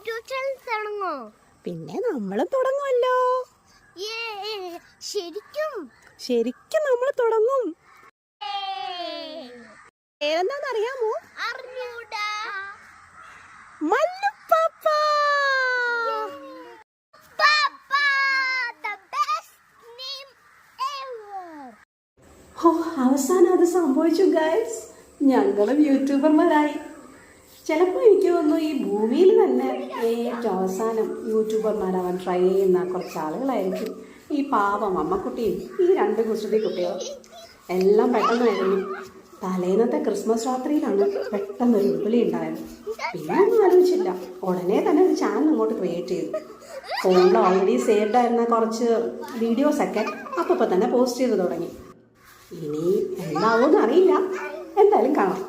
YouTube channel തുടങ്ങോ? പിന്നെ നമ്മളും തുടങ്ങുമല്ലോ. ശരിക്കും നമ്മൾ തുടങ്ങും. പേരെന്താന്നറിയാമോ? മല്ലുപ്പാപ്പ. അവസാനം അത് സംഭവിച്ചു ഗൈസ്. ഞങ്ങളും യൂട്യൂബർമാരായി. ചിലപ്പോൾ എനിക്ക് തോന്നുന്നു ഈ ഭൂമിയിൽ തന്നെ ഏറ്റവും അവസാനം യൂട്യൂബർമാരാവാൻ ട്രൈ ചെയ്യുന്ന കുറച്ച് ആളുകളായിരിക്കും ഈ പാവം അമ്മക്കുട്ടിയും ഈ 2 കുസൃതി കുട്ടികളും. എല്ലാം പെട്ടെന്നായിരുന്നു. തലേന്നത്തെ ക്രിസ്മസ് രാത്രിയിലാണ് പെട്ടെന്നൊരു വിളി ഉണ്ടായത്. പിന്നെ ഒന്നും ആലോചിച്ചില്ല, ഉടനെ തന്നെ ഒരു ചാനൽ അങ്ങോട്ട് ക്രിയേറ്റ് ചെയ്തു. ഫോണിൽ ഓൾറെഡി സേവ്ഡ് ആയിരുന്ന കുറച്ച് വീഡിയോസൊക്കെ അപ്പോൾ തന്നെ പോസ്റ്റ് ചെയ്ത് തുടങ്ങി. ഇനി എന്താവുമെന്ന് അറിയില്ല, എന്തായാലും കാണാം.